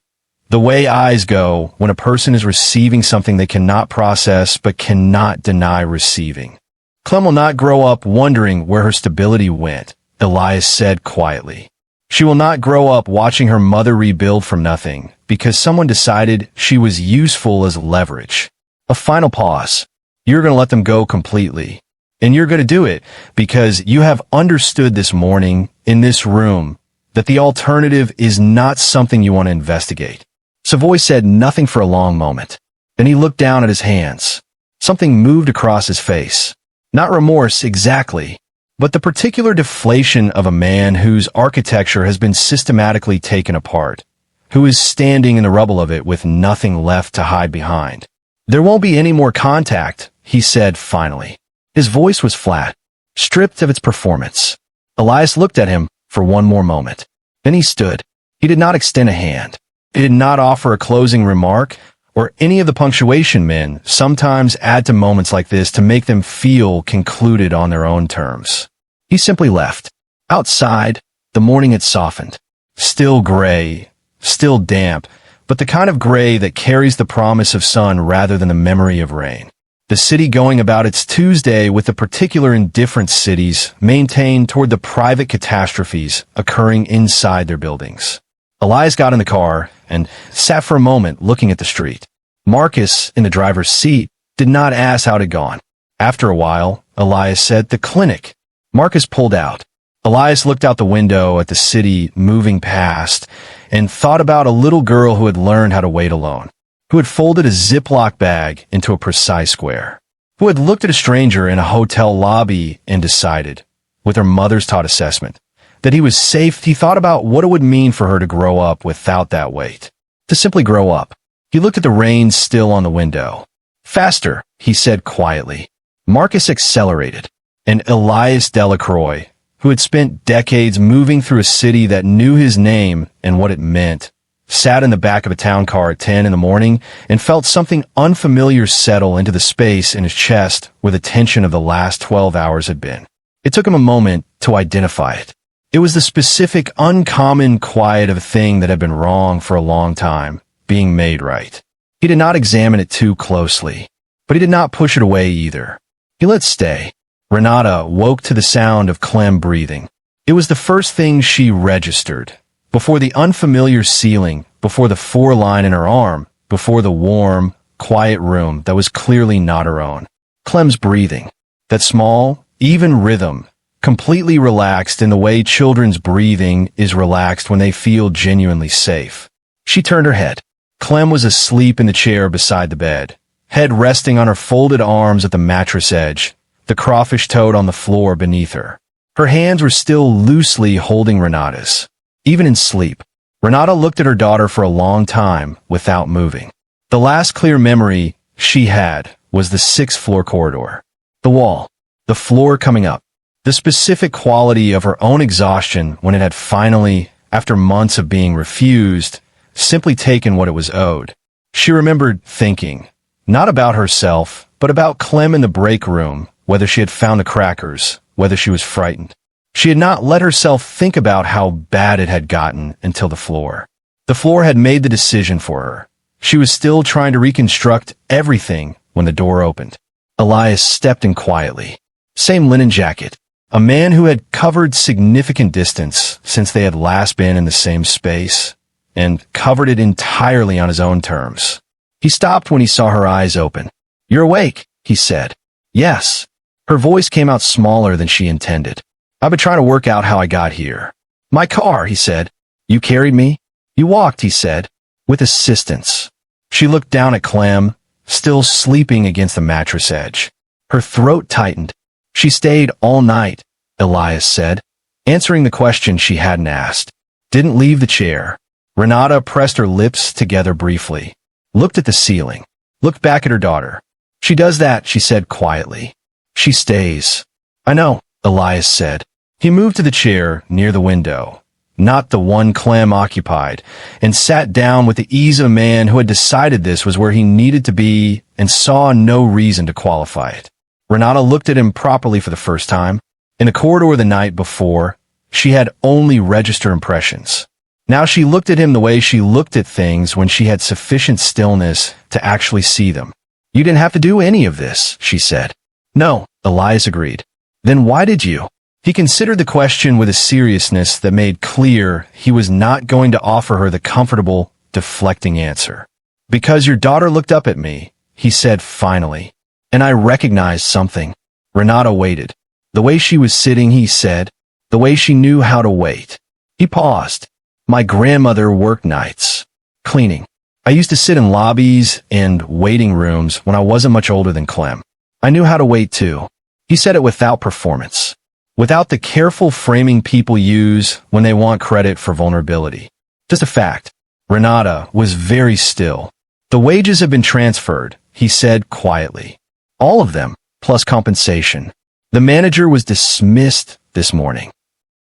The way eyes go when a person is receiving something they cannot process but cannot deny receiving. Clem will not grow up wondering where her stability went, Elias said quietly. She will not grow up watching her mother rebuild from nothing because someone decided she was useful as leverage. A final pause. You're going to let them go completely. And you're going to do it because you have understood this morning in this room that the alternative is not something you want to investigate. Savoy said nothing for a long moment. Then he looked down at his hands. Something moved across his face. Not remorse exactly, but the particular deflation of a man whose architecture has been systematically taken apart, who is standing in the rubble of it with nothing left to hide behind. There won't be any more contact, he said finally. His voice was flat, stripped of its performance. Elias looked at him for one more moment. Then he stood. He did not extend a hand. He did not offer a closing remark, or any of the punctuation men sometimes add to moments like this to make them feel concluded on their own terms. He simply left. Outside, the morning had softened. Still gray, still damp, but the kind of gray that carries the promise of sun rather than the memory of rain. The city going about its Tuesday with the particular indifference cities maintain toward the private catastrophes occurring inside their buildings. Elias got in the car and sat for a moment looking at the street. Marcus, in the driver's seat, did not ask how it had gone. After a while, Elias said, "The clinic." Marcus pulled out. Elias looked out the window at the city moving past and thought about a little girl who had learned how to wait alone, who had folded a Ziploc bag into a precise square, who had looked at a stranger in a hotel lobby and decided, with her mother's taught assessment, that he was safe. He thought about what it would mean for her to grow up without that weight, to simply grow up. He looked at the rain still on the window. "Faster," he said quietly. Marcus accelerated, and Elias Delacroix, who had spent decades moving through a city that knew his name and what it meant, sat in the back of a town car at 10 in the morning and felt something unfamiliar settle into the space in his chest where the tension of the last 12 hours had been. It took him a moment to identify it. It was the specific, uncommon quiet of a thing that had been wrong for a long time, being made right. He did not examine it too closely, but he did not push it away either. He let it stay. Renata woke to the sound of Clem breathing. It was the first thing she registered. Before the unfamiliar ceiling, before the 4-line in her arm, before the warm, quiet room that was clearly not her own. Clem's breathing. That small, even rhythm, completely relaxed in the way children's breathing is relaxed when they feel genuinely safe. She turned her head. Clem was asleep in the chair beside the bed, head resting on her folded arms at the mattress edge, the crawfish toad on the floor beneath her. Her hands were still loosely holding Renata's. Even in sleep, Renata looked at her daughter for a long time without moving. The last clear memory she had was the 6th-floor corridor. The wall, the floor coming up, the specific quality of her own exhaustion when it had finally, after months of being refused, simply taken what it was owed. She remembered thinking, not about herself, but about Clem in the break room, whether she had found the crackers, whether she was frightened. She had not let herself think about how bad it had gotten until the floor. The floor had made the decision for her. She was still trying to reconstruct everything when the door opened. Elias stepped in quietly. Same linen jacket. A man who had covered significant distance since they had last been in the same space, and covered it entirely on his own terms. He stopped when he saw her eyes open. "You're awake," he said. "Yes." Her voice came out smaller than she intended. "I've been trying to work out how I got here." "My car," he said. "You carried me?" "You walked," he said, "with assistance." She looked down at Clem, still sleeping against the mattress edge. Her throat tightened. "She stayed all night," Elias said, answering the question she hadn't asked. "Didn't leave the chair." Renata pressed her lips together briefly, looked at the ceiling, looked back at her daughter. "She does that," she said quietly. "She stays." "I know," Elias said. He moved to the chair near the window, not the one Clem occupied, and sat down with the ease of a man who had decided this was where he needed to be and saw no reason to qualify it. Renata looked at him properly for the first time. In the corridor the night before, she had only register impressions. Now she looked at him the way she looked at things when she had sufficient stillness to actually see them. "You didn't have to do any of this," she said. "No," Elias agreed. "Then why did you?" He considered the question with a seriousness that made clear he was not going to offer her the comfortable, deflecting answer. "Because your daughter looked up at me," he said finally, "and I recognized something." Renata waited. The way she was sitting, he said, the way she knew how to wait. He paused. "My grandmother worked nights. Cleaning. I used to sit in lobbies and waiting rooms when I wasn't much older than Clem. I knew how to wait too." He said it without performance, without the careful framing people use when they want credit for vulnerability. Just a fact. Renata was very still. "The wages have been transferred," he said quietly. "All of them, plus compensation. The manager was dismissed this morning."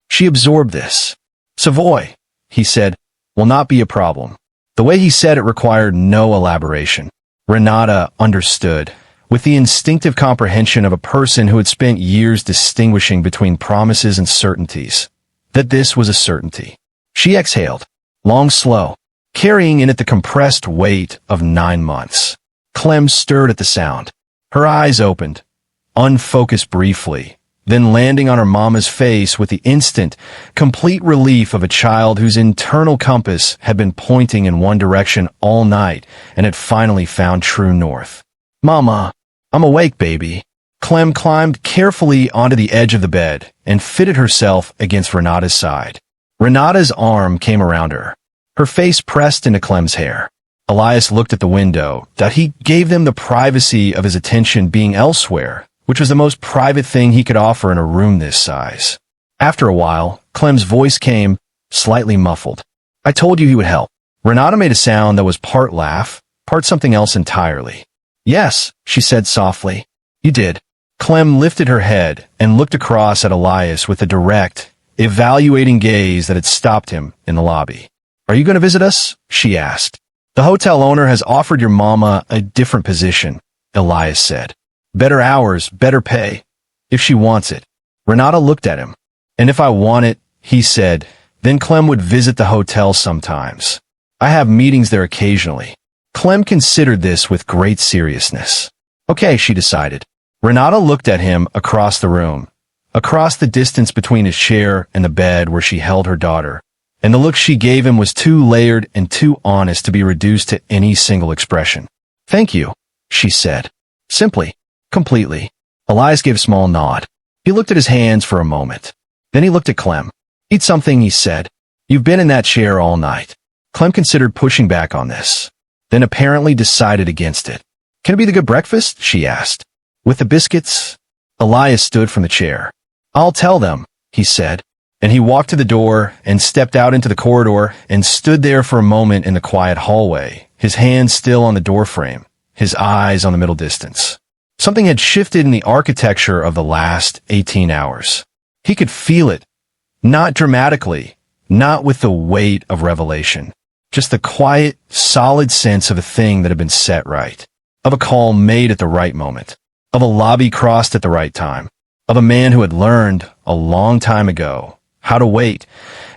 She absorbed this. "Savoy," he said, "will not be a problem." The way he said it required no elaboration. Renata understood, with the instinctive comprehension of a person who had spent years distinguishing between promises and certainties. that this was a certainty. She exhaled, long, slow, carrying in it the compressed weight of 9 months. Clem stirred at the sound. Her eyes opened, unfocused briefly, then landing on her mama's face with the instant, complete relief of a child whose internal compass had been pointing in one direction all night and had finally found true north. "Mama, I'm awake, baby." Clem climbed carefully onto the edge of the bed and fitted herself against Renata's side. Renata's arm came around her, her face pressed into Clem's hair. Elias looked at the window, that he gave them the privacy of his attention being elsewhere, which was the most private thing he could offer in a room this size. After a while, Clem's voice came, slightly muffled. "I told you he would help." Renata made a sound that was part laugh, part something else entirely. "Yes," she said softly. "You did." Clem lifted her head and looked across at Elias with a direct, evaluating gaze that had stopped him in the lobby. "Are you going to visit us?" she asked. "The hotel owner has offered your mama a different position," Elias said. "Better hours, better pay, if she wants it." Renata looked at him. "And if I want it," he said, "then Clem would visit the hotel sometimes. I have meetings there occasionally." Clem considered this with great seriousness. "Okay," she decided. Renata looked at him across the room, across the distance between his chair and the bed where she held her daughter, and the look she gave him was too layered and too honest to be reduced to any single expression. "Thank you," she said. Simply, completely. Elias gave a small nod. He looked at his hands for a moment. Then he looked at Clem. "Eat something," he said. "You've been in that chair all night." Clem considered pushing back on this, then apparently decided against it. "Can it be the good breakfast?" she asked. "With the biscuits?" Elias stood from the chair. "I'll tell them," he said, and he walked to the door and stepped out into the corridor and stood there for a moment in the quiet hallway, his hands still on the doorframe, his eyes on the middle distance. Something had shifted in the architecture of the last 18 hours. He could feel it, not dramatically, not with the weight of revelation, just the quiet, solid sense of a thing that had been set right, of a call made at the right moment, of a lobby crossed at the right time, of a man who had learned, a long time ago, how to wait,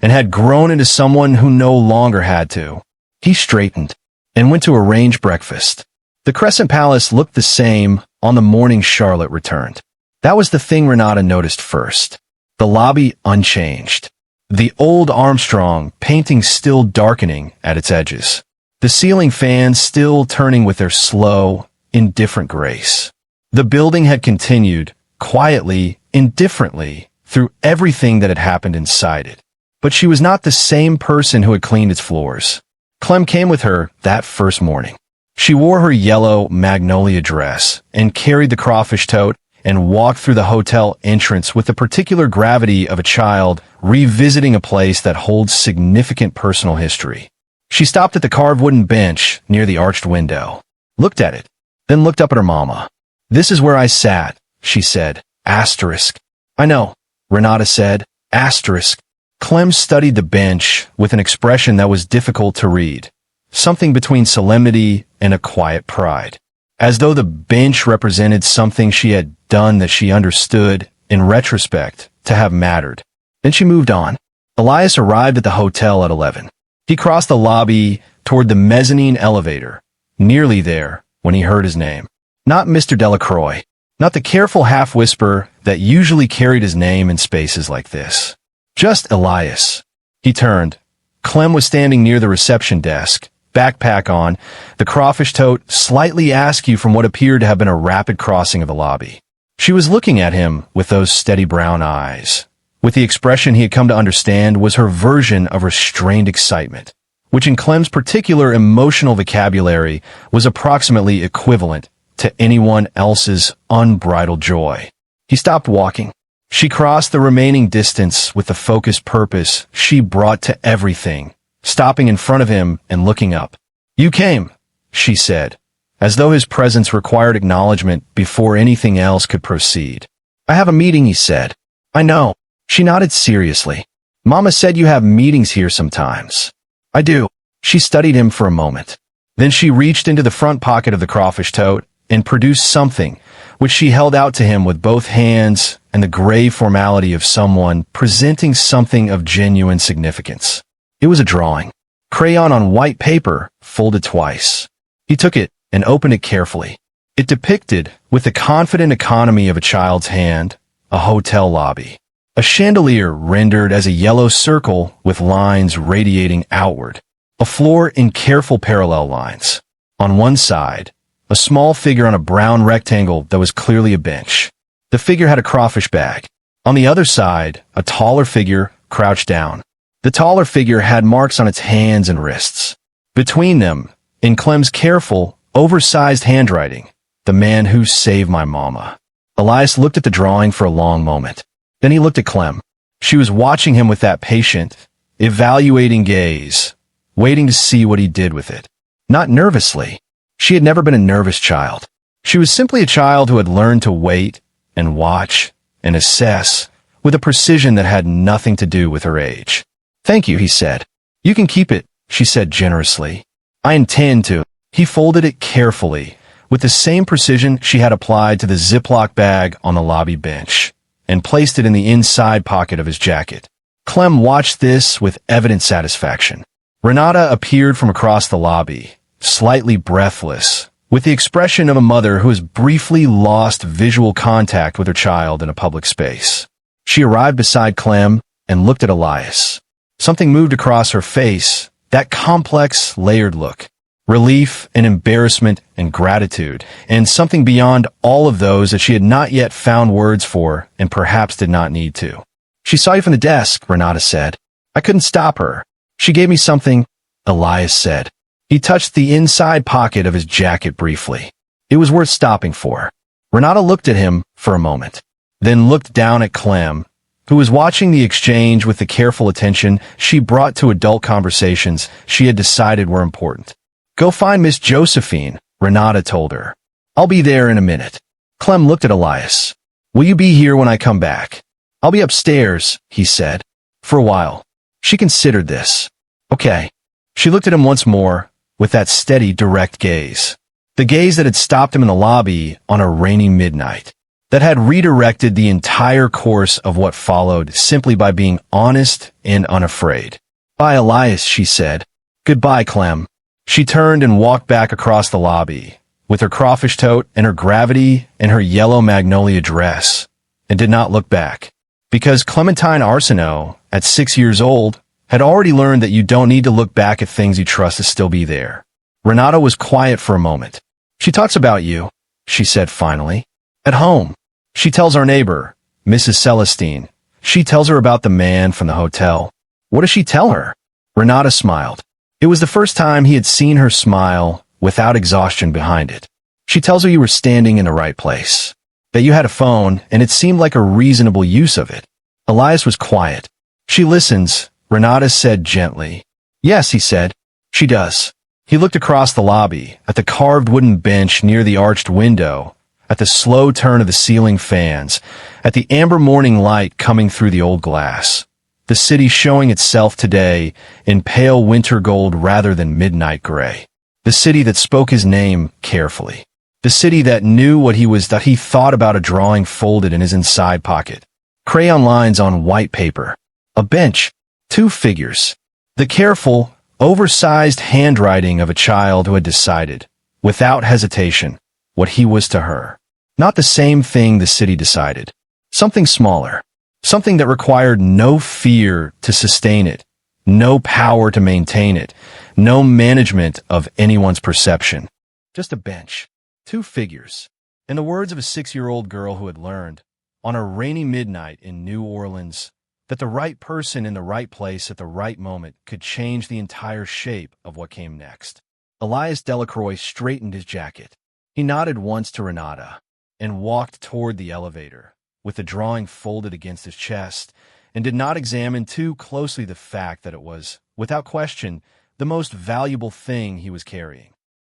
and had grown into someone who no longer had to. He straightened and went to arrange breakfast. The Crescent Palace looked the same on the morning Charlotte returned. That was the thing Renata noticed first. The lobby unchanged. The old Armstrong painting still darkening at its edges. The ceiling fans still turning with their slow, indifferent grace. The building had continued, quietly, indifferently, through everything that had happened inside it. But she was not the same person who had cleaned its floors. Clem came with her that first morning. She wore her yellow magnolia dress and carried the crawfish tote and walked through the hotel entrance with the particular gravity of a child revisiting a place that holds significant personal history. She stopped at the carved wooden bench near the arched window, looked at it, then looked up at her mama. "This is where I sat," she said. Asterisk. "I know," Renata said. Asterisk. Clem studied the bench with an expression that was difficult to read, something between solemnity and a quiet pride, as though the bench represented something she had done that she understood, in retrospect, to have mattered. Then she moved on. Elias arrived at the hotel at 11. He crossed the lobby toward the mezzanine elevator, nearly there when he heard his name. Not Mr. Delacroix, not the careful half-whisper that usually carried his name in spaces like this. Just Elias. He turned. Clem was standing near the reception desk, backpack on, the crawfish tote slightly askew from what appeared to have been a rapid crossing of the lobby. She was looking at him with those steady brown eyes, with the expression he had come to understand was her version of restrained excitement, which in Clem's particular emotional vocabulary was approximately equivalent to anyone else's unbridled joy. He stopped walking. She crossed the remaining distance with the focused purpose she brought to everything, stopping in front of him and looking up. "You came," she said, as though his presence required acknowledgement before anything else could proceed. "I have a meeting," he said. "I know." She nodded seriously. "Mama said you have meetings here sometimes." "I do." She studied him for a moment. Then she reached into the front pocket of the crawfish tote and produced something, which she held out to him with both hands and the grave formality of someone presenting something of genuine significance. It was a drawing. Crayon on white paper, folded twice. He took it and opened it carefully. It depicted, with the confident economy of a child's hand, a hotel lobby. A chandelier rendered as a yellow circle with lines radiating outward. A floor in careful parallel lines. On one side, a small figure on a brown rectangle that was clearly a bench. The figure had a crawfish bag. On the other side, a taller figure crouched down. The taller figure had marks on its hands and wrists. Between them, in Clem's careful, oversized handwriting, "The man who saved my mama." Elias looked at the drawing for a long moment. Then he looked at Clem. She was watching him with that patient, evaluating gaze, waiting to see what he did with it. Not nervously. She had never been a nervous child. She was simply a child who had learned to wait and watch and assess with a precision that had nothing to do with her age. "Thank you," he said. "You can keep it," she said generously. "I intend to." He folded it carefully, with the same precision she had applied to the Ziploc bag on the lobby bench, and placed it in the inside pocket of his jacket. Clem watched this with evident satisfaction. Renata appeared from across the lobby, slightly breathless, with the expression of a mother who has briefly lost visual contact with her child in a public space. She arrived beside Clem and looked at Elias. Something moved across her face, that complex, layered look. Relief and embarrassment and gratitude, and something beyond all of those that she had not yet found words for and perhaps did not need to. "She saw you from the desk," Renata said. "I couldn't stop her. She gave me something," Elias said. He touched the inside pocket of his jacket briefly. It was worth stopping for. Renata looked at him for a moment, then looked down at Clem, who was watching the exchange with the careful attention she brought to adult conversations she had decided were important. "Go find Miss Josephine," Renata told her. "I'll be there in a minute." Clem looked at Elias. "Will you be here when I come back?" "I'll be upstairs," he said. For a while, she considered this. "Okay." She looked at him once more, with that steady, direct gaze. The gaze that had stopped him in the lobby on a rainy midnight. That had redirected the entire course of what followed simply by being honest and unafraid. "Bye, Elias," she said. "Goodbye, Clem." She turned and walked back across the lobby, with her crawfish tote and her gravity and her yellow magnolia dress, and did not look back. Because Clementine Arsenault, at 6 years old, had already learned that you don't need to look back at things you trust to still be there. Renata was quiet for a moment. "She talks about you," she said finally. "At home. She tells our neighbor, Mrs. Celestine. She tells her about the man from the hotel." "What does she tell her?" Renata smiled. It was the first time he had seen her smile without exhaustion behind it. "She tells her you were standing in the right place. That you had a phone, and it seemed like a reasonable use of it." Elias was quiet. "She listens," Renata said gently. "Yes," he said. "She does." He looked across the lobby, at the carved wooden bench near the arched window, at the slow turn of the ceiling fans, at the amber morning light coming through the old glass. The city showing itself today in pale winter gold rather than midnight gray. The city that spoke his name carefully. The city that knew what he was, that he thought about a drawing folded in his inside pocket. Crayon lines on white paper. A bench. 2 figures. The careful, oversized handwriting of a child who had decided, without hesitation, what he was to her. Not the same thing the city decided. Something smaller. Something that required no fear to sustain it, no power to maintain it, no management of anyone's perception. Just a bench. 2 figures. In the words of a 6-year-old girl who had learned, on a rainy midnight in New Orleans, that the right person in the right place at the right moment could change the entire shape of what came next. Elias Delacroix straightened his jacket. He nodded once to Renata and walked toward the elevator, with the drawing folded against his chest, and did not examine too closely the fact that it was, without question, the most valuable thing he was carrying.